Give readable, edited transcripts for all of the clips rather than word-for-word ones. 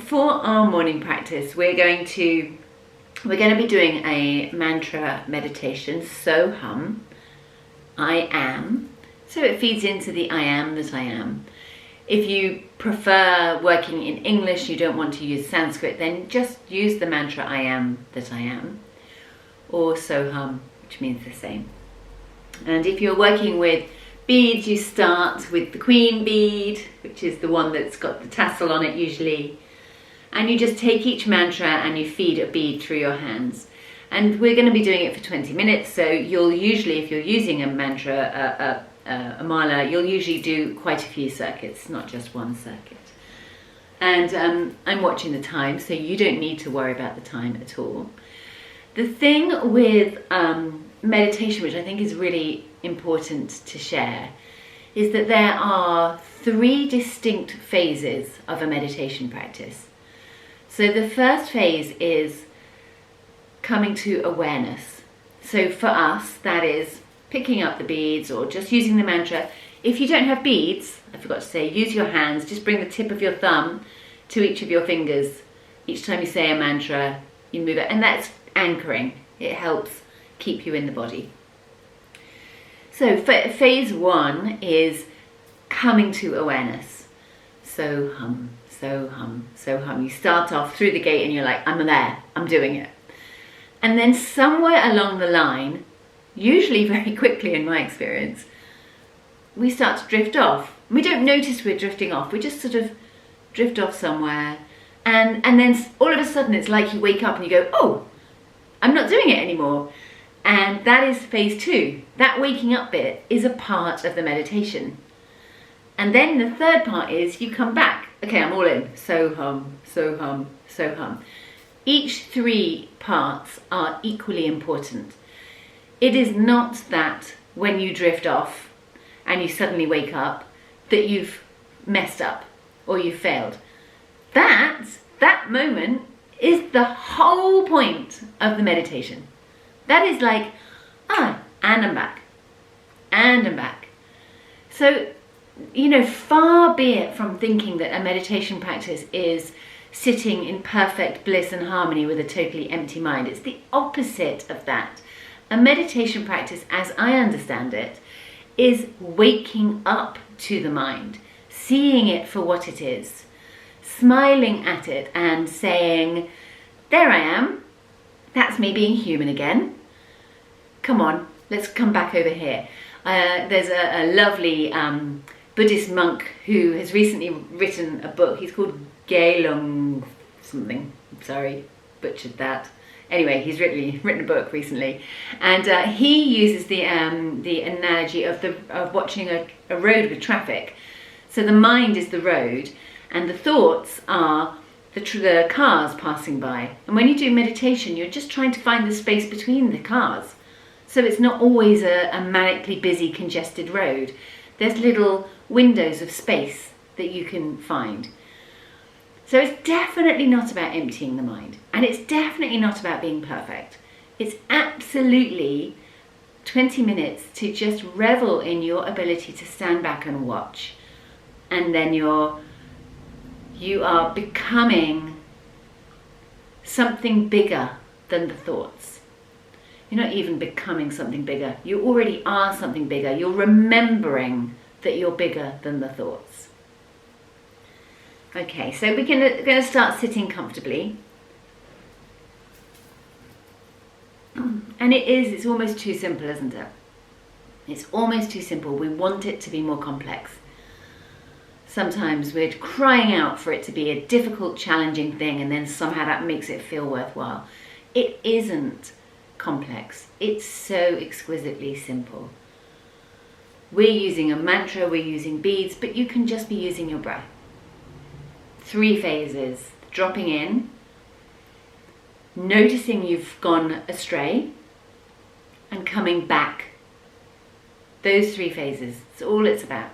for our morning practice, we're going to be doing a mantra meditation, So Hum, I Am. So it feeds into the I am that I am. If you prefer working in English, you don't want to use Sanskrit, then just use the mantra I am that I am, or So Hum, which means the same. And if you're working with beads, you start with the queen bead, which is the one that's got the tassel on it usually. And you just take each mantra and you feed a bead through your hands. And we're going to be doing it for 20 minutes. So you'll usually, if you're using a mantra, a mala, you'll usually do quite a few circuits, not just one circuit. And I'm watching the time, so you don't need to worry about the time at all. The thing with meditation, which I think is really important to share, is that there are 3 distinct phases of a meditation practice. So the first phase is coming to awareness. So for us, that is picking up the beads or just using the mantra. If you don't have beads, I forgot to say, use your hands. Just bring the tip of your thumb to each of your fingers. Each time you say a mantra, you move it. And that's anchoring. It helps keep you in the body. So phase 1 is coming to awareness. So hum, so hum, so hum. You start off through the gate and you're like, I'm there, I'm doing it. And then somewhere along the line, usually very quickly in my experience, we start to drift off. We don't notice we're drifting off. We just sort of drift off somewhere. And then all of a sudden it's like you wake up and you go, oh, I'm not doing it anymore. And that is phase 2. That waking up bit is a part of the meditation. And then the third part is you come back. Okay, I'm all in. So hum, so hum, so hum. Each 3 parts are equally important. It is not that when you drift off and you suddenly wake up that you've messed up or you've failed. That moment is the whole point of the meditation. That is like, and I'm back, and I'm back. So, far be it from thinking that a meditation practice is sitting in perfect bliss and harmony with a totally empty mind. It's the opposite of that. A meditation practice, as I understand it, is waking up to the mind, seeing it for what it is, smiling at it and saying, there I am, that's me being human again. Come on, let's come back over here. There's a lovely Buddhist monk who has recently written a book. He's called Gelung something. Sorry, butchered that. Anyway, he's written a book recently, and he uses the analogy of watching a road with traffic. So the mind is the road, and the thoughts are the cars passing by. And when you do meditation, you're just trying to find the space between the cars. So it's not always a manically busy, congested road. There's little windows of space that you can find. So it's definitely not about emptying the mind. And it's definitely not about being perfect. It's absolutely 20 minutes to just revel in your ability to stand back and watch. And then you are becoming something bigger than the thoughts. You're not even becoming something bigger. You already are something bigger. You're remembering that you're bigger than the thoughts. Okay, so we're going to start sitting comfortably. And it's almost too simple, isn't it? It's almost too simple. We want it to be more complex. Sometimes we're crying out for it to be a difficult, challenging thing, and then somehow that makes it feel worthwhile. It isn't complex. It's so exquisitely simple. We're using a mantra, we're using beads, but you can just be using your breath. 3 phases: dropping in, noticing you've gone astray, and coming back. Those 3 phases, it's all it's about.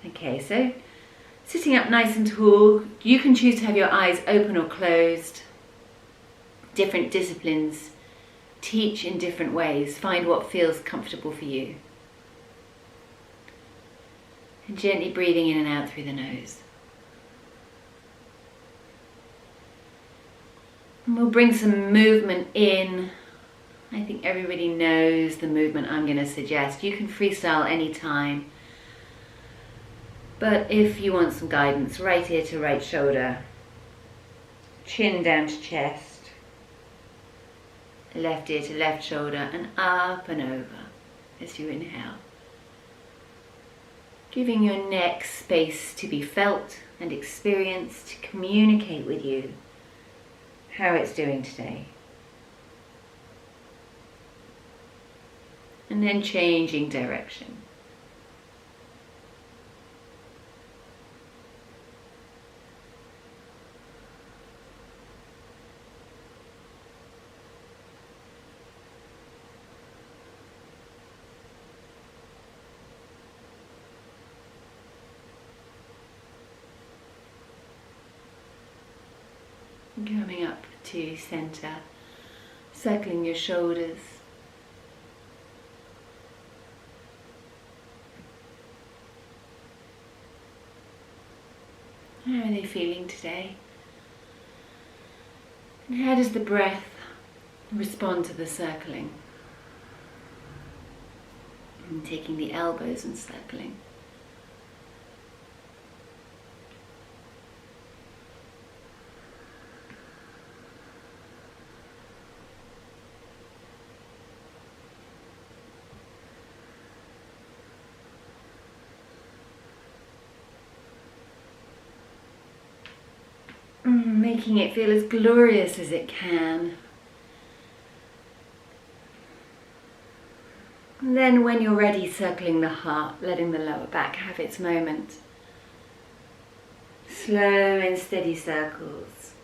Okay, so sitting up nice and tall, you can choose to have your eyes open or closed. Different disciplines teach in different ways. Find what feels comfortable for you. And gently breathing in and out through the nose. And we'll bring some movement in. I think everybody knows the movement I'm going to suggest. You can freestyle anytime. But if you want some guidance, right ear to right shoulder, chin down to chest, left ear to left shoulder, and up and over as you inhale. Giving your neck space to be felt and experienced, to communicate with you how it's doing today. And then changing direction. Coming up to center, circling your shoulders. How are they feeling today? And how does the breath respond to the circling? And taking the elbows and circling. Making it feel as glorious as it can. And then when you're ready, circling the heart, letting the lower back have its moment. Slow and steady circles.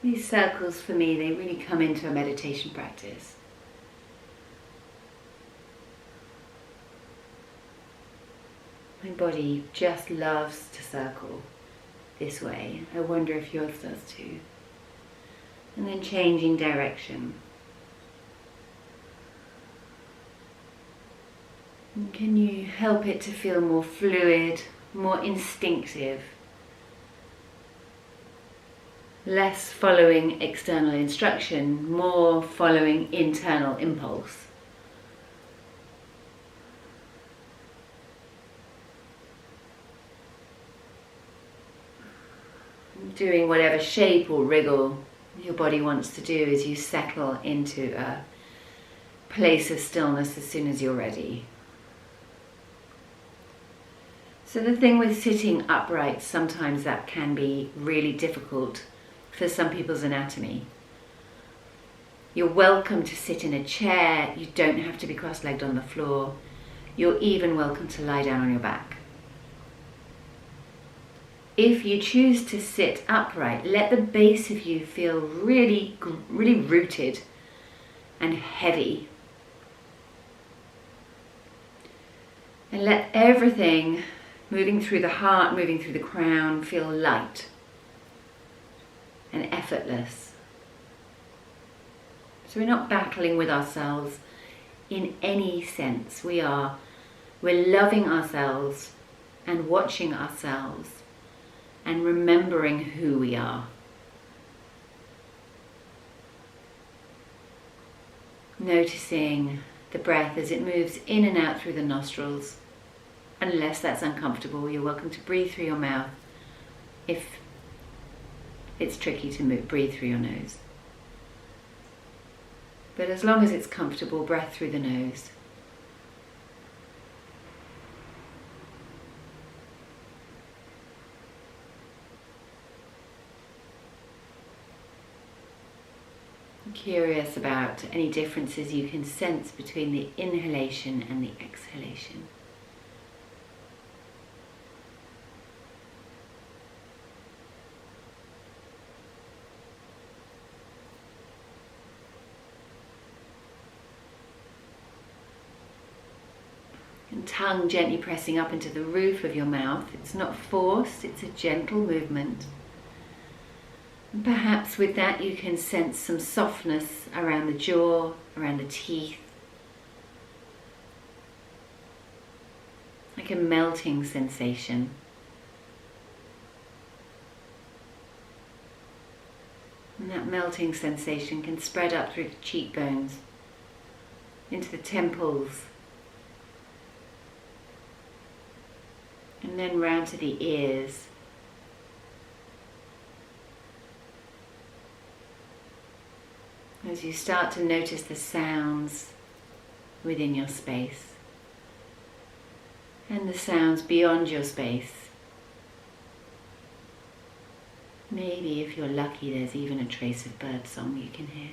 These circles for me, they really come into a meditation practice. My body just loves to circle this way. I wonder if yours does too. And then changing direction. And can you help it to feel more fluid, more instinctive? Less following external instruction, more following internal impulse. Doing whatever shape or wriggle your body wants to do as you settle into a place of stillness as soon as you're ready. So the thing with sitting upright, sometimes that can be really difficult for some people's anatomy. You're welcome to sit in a chair. You don't have to be cross-legged on the floor. You're even welcome to lie down on your back. If you choose to sit upright, let the base of you feel really rooted and heavy. And let everything moving through the heart, moving through the crown, feel light and effortless. So we're not battling with ourselves in any sense. We're loving ourselves and watching ourselves and remembering who we are. Noticing the breath as it moves in and out through the nostrils. Unless that's uncomfortable, you're welcome to breathe through your mouth. If it's tricky to breathe through your nose. But as long as it's comfortable, breath through the nose. Curious about any differences you can sense between the inhalation and the exhalation. And tongue gently pressing up into the roof of your mouth. It's not forced, it's a gentle movement. And perhaps with that you can sense some softness around the jaw, around the teeth. Like like a melting sensation. And that melting sensation can spread up through the cheekbones, into the temples, and then round to the ears. As you start to notice the sounds within your space and the sounds beyond your space. Maybe if you're lucky, there's even a trace of birdsong you can hear.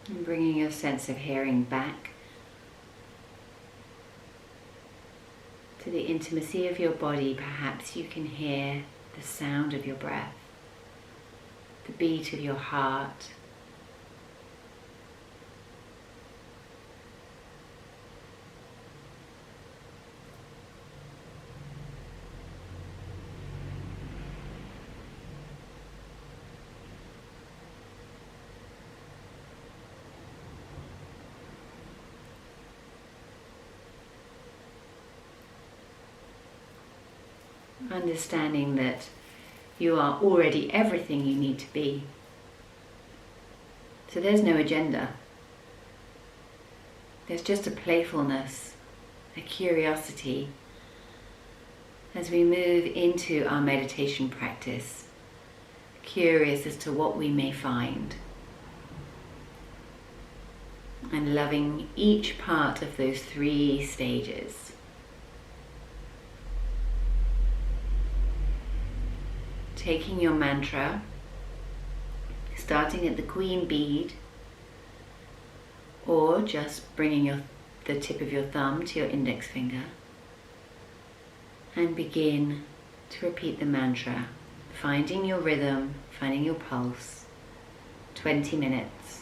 And bringing your sense of hearing back to the intimacy of your body. Perhaps you can hear the sound of your breath, the beat of your heart. Understanding that you are already everything you need to be. So there's no agenda. There's just a playfulness, a curiosity as we move into our meditation practice, curious as to what we may find, and loving each part of those 3 stages. Taking your mantra, starting at the Queen bead, or just bringing the tip of your thumb to your index finger, and begin to repeat the mantra, finding your rhythm, finding your pulse, 20 minutes.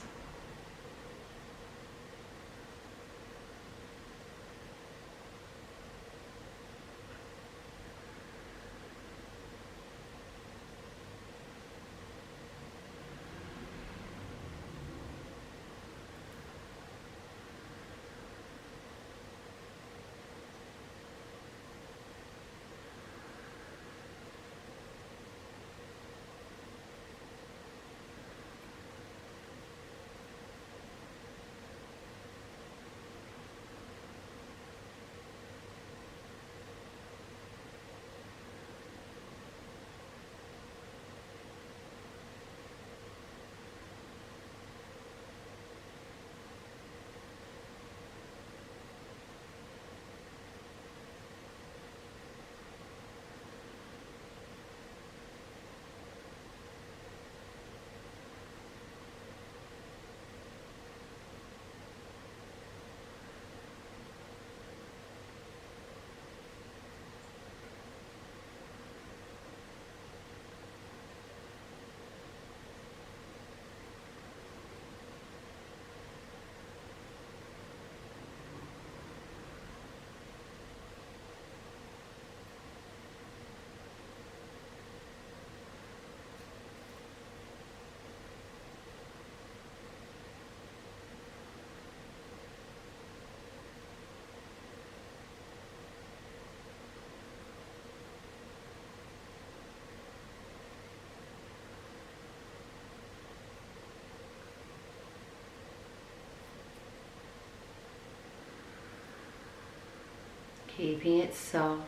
Keeping it soft,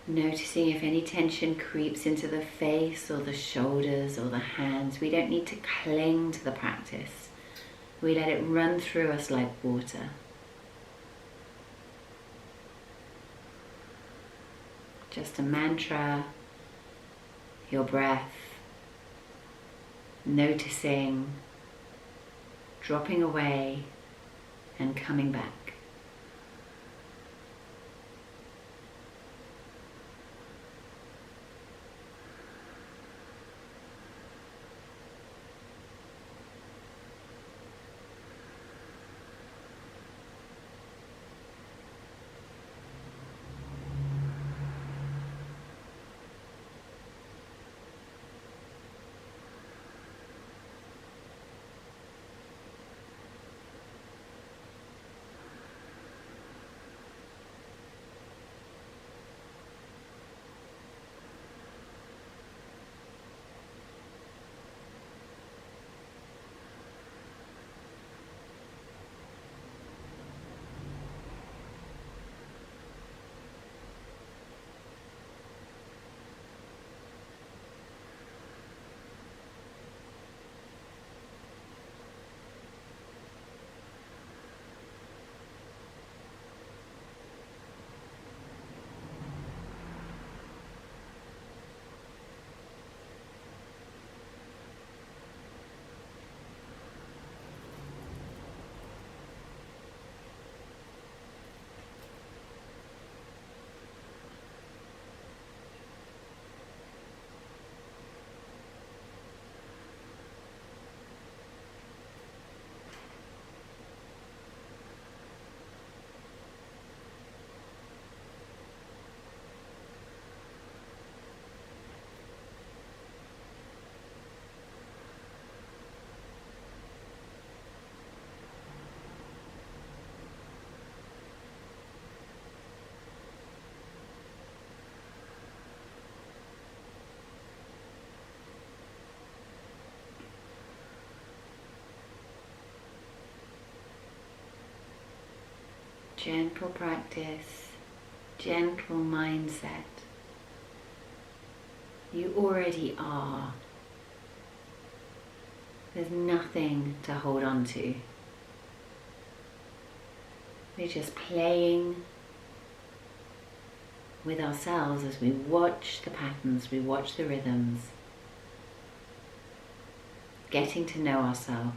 noticing if any tension creeps into the face or the shoulders or the hands. We don't need to cling to the practice. We let it run through us like water. Just a mantra, your breath, noticing, dropping away and coming back. Gentle practice, gentle mindset. You already are. There's nothing to hold on to. We're just playing with ourselves as we watch the patterns, we watch the rhythms, getting to know ourselves.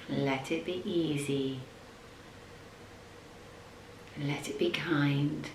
Let it be easy. Let it be kind.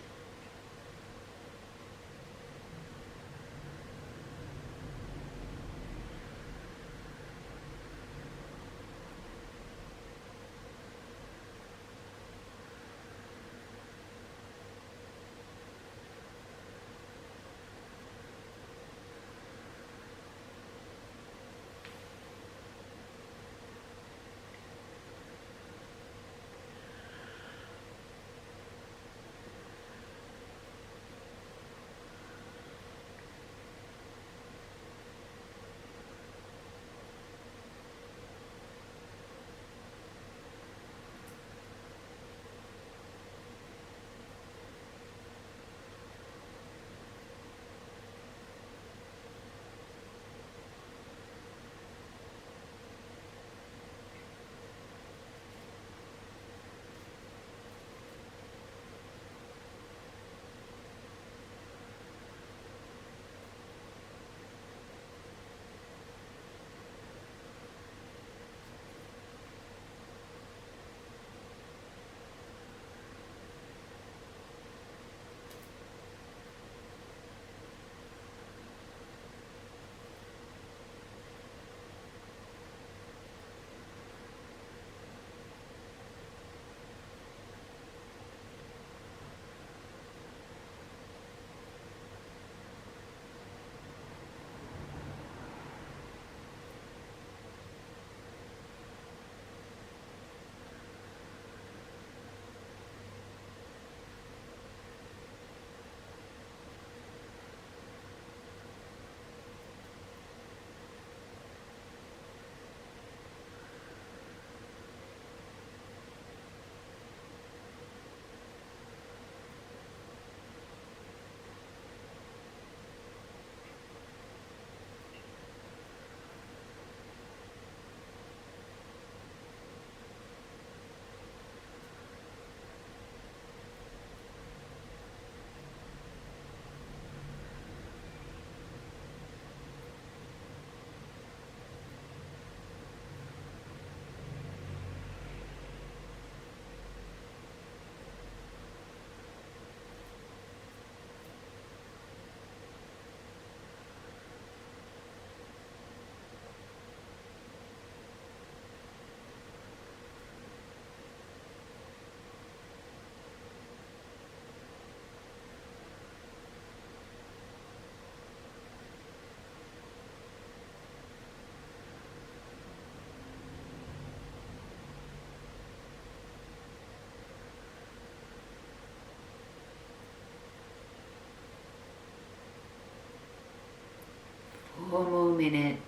4 more minutes.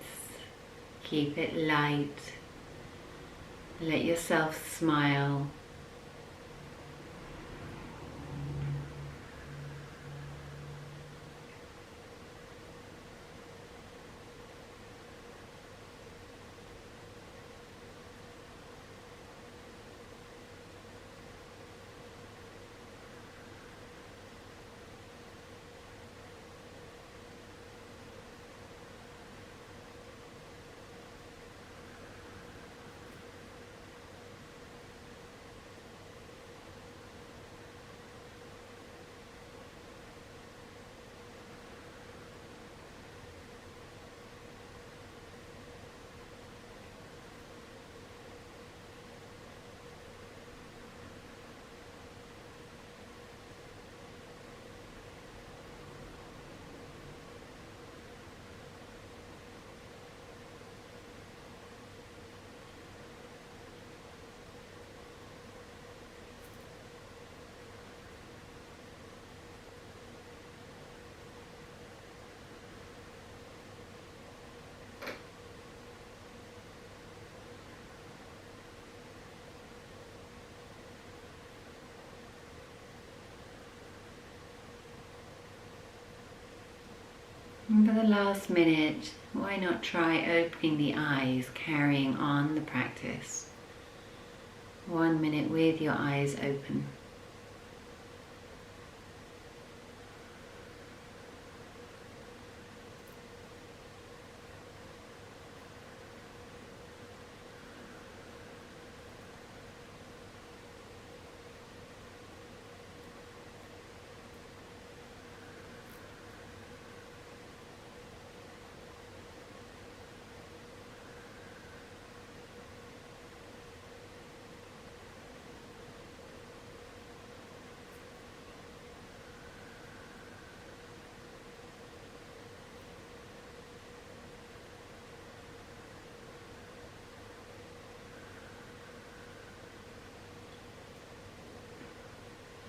Keep it light. Let yourself smile. And for the last minute, why not try opening the eyes, carrying on the practice. 1 minute with your eyes open.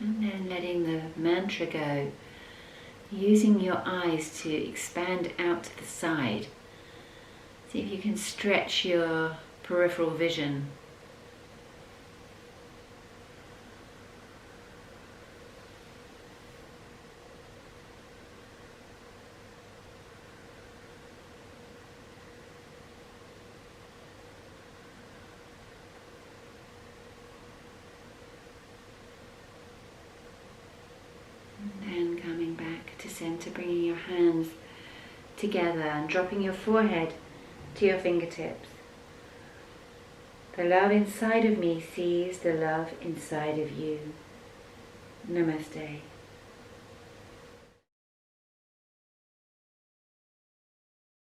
And then letting the mantra go, using your eyes to expand out to the side. See if you can stretch your peripheral vision. Center, bringing your hands together and dropping your forehead to your fingertips. The love inside of me sees the love inside of you. Namaste.